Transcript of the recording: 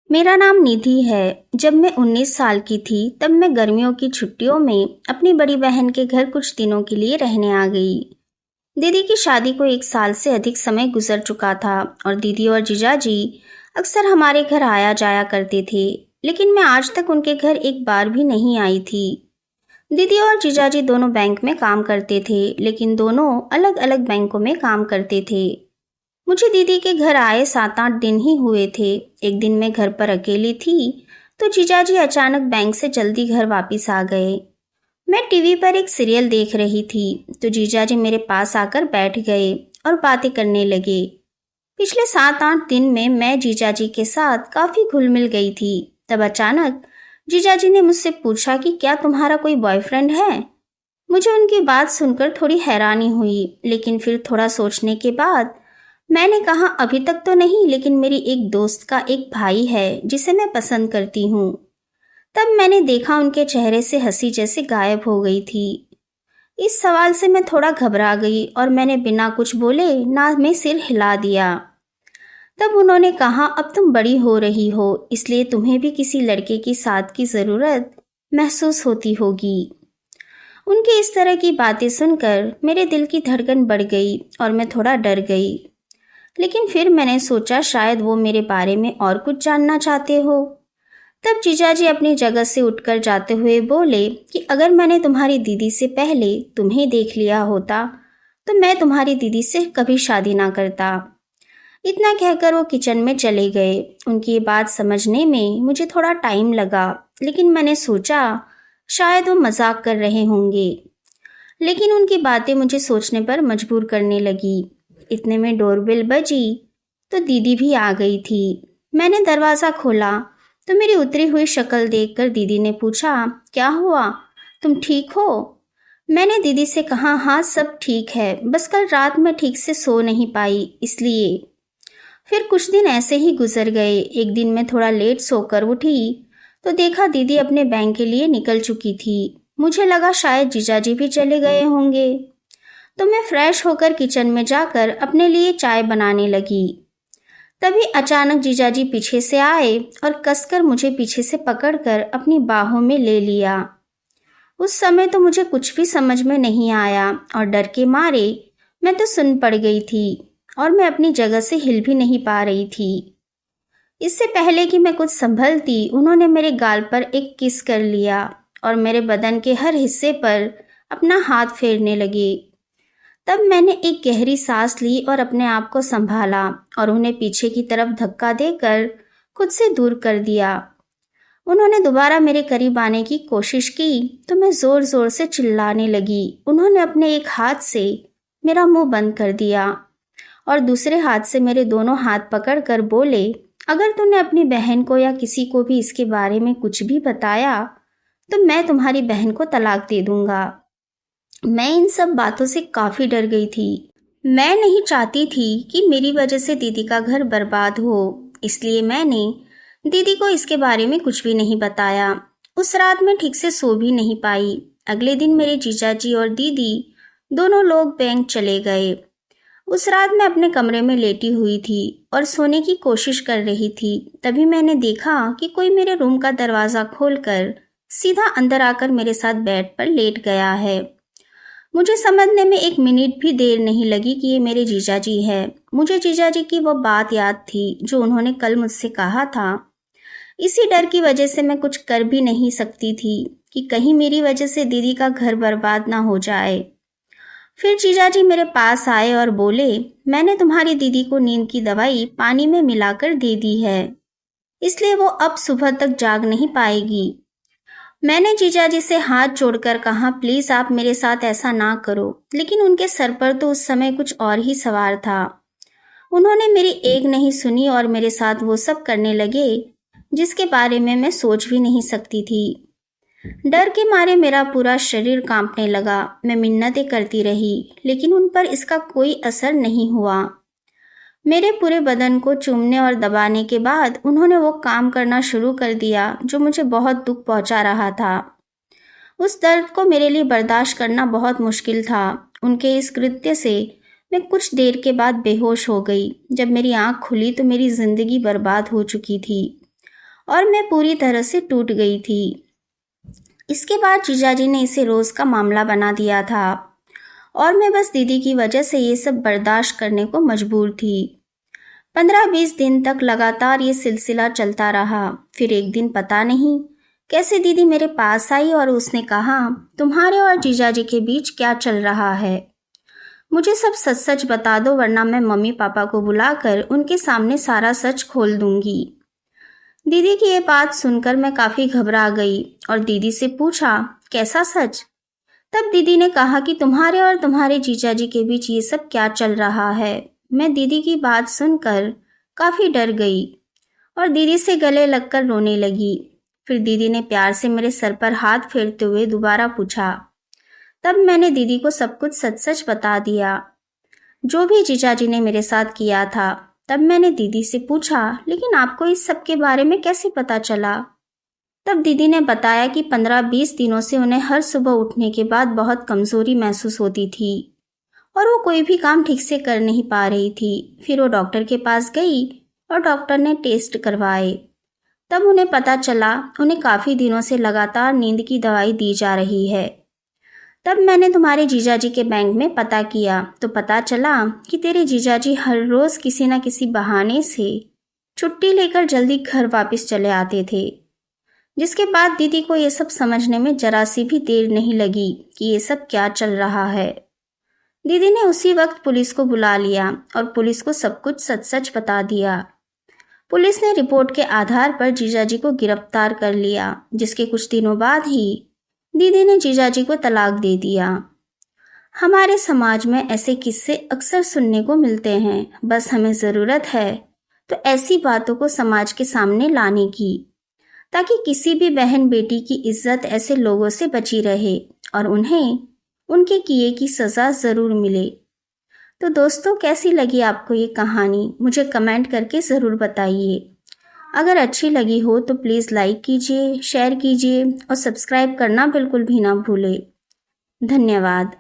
मेरा नाम निधि है। जब मैं 19 साल की थी तब मैं गर्मियों की छुट्टियों में अपनी बड़ी बहन के घर कुछ दिनों के लिए रहने आ गई। दीदी की शादी को 1 साल से अधिक समय गुजर चुका था और दीदी और जीजाजी अक्सर हमारे घर आया जाया करते थे, लेकिन मैं आज तक उनके घर एक बार भी नहीं आई थी। दीदी और जीजाजी दोनों बैंक में काम करते थे, लेकिन दोनों अलग अलग बैंकों में काम करते थे। मुझे दीदी के घर आए 7-8 दिन ही हुए थे। एक दिन मैं घर पर अकेली थी तो जीजाजी अचानक बैंक से जल्दी घर वापस आ गए। मैं टीवी पर एक सीरियल देख रही थी तो जीजाजी मेरे पास आकर बैठ गए और बातें करने लगे। पिछले 7-8 दिन में मैं जीजाजी के साथ काफी घुल मिल गई थी। तब अचानक जीजाजी ने मुझसे पूछा कि क्या तुम्हारा कोई बॉयफ्रेंड है। मुझे उनकी बात सुनकर थोड़ी हैरानी हुई, लेकिन फिर थोड़ा सोचने के बाद मैंने कहा अभी तक तो नहीं, लेकिन मेरी एक दोस्त का एक भाई है जिसे मैं पसंद करती हूँ। तब मैंने देखा उनके चेहरे से हंसी जैसे गायब हो गई थी। इस सवाल से मैं थोड़ा घबरा गई और मैंने बिना कुछ बोले ना में सिर हिला दिया। तब उन्होंने कहा अब तुम बड़ी हो रही हो, इसलिए तुम्हें भी किसी लड़के की साथ की ज़रूरत महसूस होती होगी। उनकी इस तरह की बातें सुनकर मेरे दिल की धड़कन बढ़ गई और मैं थोड़ा डर गई, लेकिन फिर मैंने सोचा शायद वो मेरे बारे में और कुछ जानना चाहते हो। तब जीजाजी अपनी जगह से उठकर जाते हुए बोले कि अगर मैंने तुम्हारी दीदी से पहले तुम्हें देख लिया होता तो मैं तुम्हारी दीदी से कभी शादी ना करता। इतना कहकर वो किचन में चले गए। उनकी ये बात समझने में मुझे थोड़ा टाइम लगा, लेकिन मैंने सोचा शायद वो मजाक कर रहे होंगे। लेकिन उनकी बातें मुझे सोचने पर मजबूर करने लगी। इतने में डोरबेल बजी तो दीदी भी आ गई थी। मैंने दरवाज़ा खोला तो मेरी उतरी हुई शक्ल देखकर दीदी ने पूछा क्या हुआ, तुम ठीक हो। मैंने दीदी से कहा हाँ सब ठीक है, बस कल रात में ठीक से सो नहीं पाई इसलिए। फिर कुछ दिन ऐसे ही गुजर गए। एक दिन मैं थोड़ा लेट सोकर उठी तो देखा दीदी अपने बैंक के लिए निकल चुकी थी। मुझे लगा शायद जीजाजी भी चले गए होंगे, तो मैं फ्रेश होकर किचन में जाकर अपने लिए चाय बनाने लगी। तभी अचानक जीजाजी पीछे से आए और कसकर मुझे पीछे से पकड़कर अपनी बाहों में ले लिया। उस समय तो मुझे कुछ भी समझ में नहीं आया और डर के मारे मैं तो सुन पड़ गई थी और मैं अपनी जगह से हिल भी नहीं पा रही थी। इससे पहले कि मैं कुछ संभलती, उन्होंने मेरे गाल पर एक किस कर लिया और मेरे बदन के हर हिस्से पर अपना हाथ फेरने लगे। तब मैंने एक गहरी सांस ली और अपने आप को संभाला और उन्हें पीछे की तरफ धक्का देकर खुद से दूर कर दिया। उन्होंने दोबारा मेरे करीब आने की कोशिश की तो मैं जोर जोर से चिल्लाने लगी। उन्होंने अपने एक हाथ से मेरा मुंह बंद कर दिया और दूसरे हाथ से मेरे दोनों हाथ पकड़कर बोले अगर तूने अपनी बहन को या किसी को भी इसके बारे में कुछ भी बताया तो मैं तुम्हारी बहन को तलाक दे दूंगा। मैं इन सब बातों से काफी डर गई थी। मैं नहीं चाहती थी कि मेरी वजह से दीदी का घर बर्बाद हो, इसलिए मैंने दीदी को इसके बारे में कुछ भी नहीं बताया। उस रात मैं ठीक से सो भी नहीं पाई। अगले दिन मेरे जीजाजी और दीदी दोनों लोग बैंक चले गए। उस रात मैं अपने कमरे में लेटी हुई थी और सोने की कोशिश कर रही थी। तभी मैंने देखा कि कोई मेरे रूम का दरवाज़ा खोलकर सीधा अंदर आकर मेरे साथ बेड पर लेट गया है। मुझे समझने में 1 मिनट भी देर नहीं लगी कि ये मेरे जीजाजी है। मुझे जीजाजी की वो बात याद थी जो उन्होंने कल मुझसे कहा था। इसी डर की वजह से मैं कुछ कर भी नहीं सकती थी कि कहीं मेरी वजह से दीदी का घर बर्बाद ना हो जाए। फिर जीजाजी मेरे पास आए और बोले मैंने तुम्हारी दीदी को नींद की दवाई पानी में मिलाकर दे दी है, इसलिए वो अब सुबह तक जाग नहीं पाएगी। मैंने जीजाजी से हाथ जोड़कर कहा प्लीज आप मेरे साथ ऐसा ना करो, लेकिन उनके सर पर तो उस समय कुछ और ही सवार था। उन्होंने मेरी एक नहीं सुनी और मेरे साथ वो सब करने लगे जिसके बारे में मैं सोच भी नहीं सकती थी। डर के मारे मेरा पूरा शरीर कांपने लगा। मैं मिन्नतें करती रही, लेकिन उन पर इसका कोई असर नहीं हुआ। मेरे पूरे बदन को चूमने और दबाने के बाद उन्होंने वो काम करना शुरू कर दिया जो मुझे बहुत दुख पहुंचा रहा था। उस दर्द को मेरे लिए बर्दाश्त करना बहुत मुश्किल था। उनके इस कृत्य से मैं कुछ देर के बाद बेहोश हो गई। जब मेरी आंख खुली तो मेरी जिंदगी बर्बाद हो चुकी थी। और मैं पूरी तरह से टूट गई थी। इसके बाद जीजाजी ने इसे रोज़ का मामला बना दिया था और मैं बस दीदी की वजह से ये सब बर्दाश्त करने को मजबूर थी। 15-20 दिन तक लगातार ये सिलसिला चलता रहा। फिर एक दिन पता नहीं कैसे दीदी मेरे पास आई और उसने कहा, तुम्हारे और जीजाजी के बीच क्या चल रहा है? मुझे सब सच सच बता दो, वरना मैं मम्मी पापा को बुलाकर उनके सामने सारा सच खोल दूंगी। दीदी की ये बात सुनकर मैं काफ़ी घबरा गई और दीदी से पूछा, कैसा सच? तब दीदी ने कहा कि तुम्हारे और तुम्हारे जीजाजी के बीच ये सब क्या चल रहा है। मैं दीदी की बात सुनकर काफ़ी डर गई और दीदी से गले लगकर रोने लगी। फिर दीदी ने प्यार से मेरे सर पर हाथ फेरते हुए दोबारा पूछा। तब मैंने दीदी को सब कुछ सच सच बता दिया, जो भी जीजाजी ने मेरे साथ किया था। तब मैंने दीदी से पूछा, लेकिन आपको इस सब के बारे में कैसे पता चला? तब दीदी ने बताया कि 15-20 दिनों से उन्हें हर सुबह उठने के बाद बहुत कमज़ोरी महसूस होती थी और वो कोई भी काम ठीक से कर नहीं पा रही थी। फिर वो डॉक्टर के पास गई और डॉक्टर ने टेस्ट करवाए। तब उन्हें पता चला उन्हें काफ़ी दिनों से लगातार नींद की दवाई दी जा रही है। तब मैंने तुम्हारे जीजाजी के बैंक में पता किया तो पता चला कि तेरे जीजाजी हर रोज़ किसी न किसी बहाने से छुट्टी लेकर जल्दी घर वापस चले आते थे, जिसके बाद दीदी को ये सब समझने में जरा सी भी देर नहीं लगी कि ये सब क्या चल रहा है। दीदी ने उसी वक्त पुलिस को बुला लिया और पुलिस को सब कुछ सच सच बता दिया। पुलिस ने रिपोर्ट के आधार पर जीजाजी को गिरफ्तार कर लिया, जिसके कुछ दिनों बाद ही दीदी ने जीजाजी को तलाक दे दिया। हमारे समाज में ऐसे किस्से अक्सर सुनने को मिलते हैं। बस हमें ज़रूरत है तो ऐसी बातों को समाज के सामने लाने की, ताकि किसी भी बहन बेटी की इज्जत ऐसे लोगों से बची रहे और उन्हें उनके किए की सज़ा ज़रूर मिले। तो दोस्तों, कैसी लगी आपको ये कहानी? मुझे कमेंट करके ज़रूर बताइए। अगर अच्छी लगी हो तो प्लीज़ लाइक कीजिए, शेयर कीजिए और सब्सक्राइब करना बिल्कुल भी ना भूलें। धन्यवाद।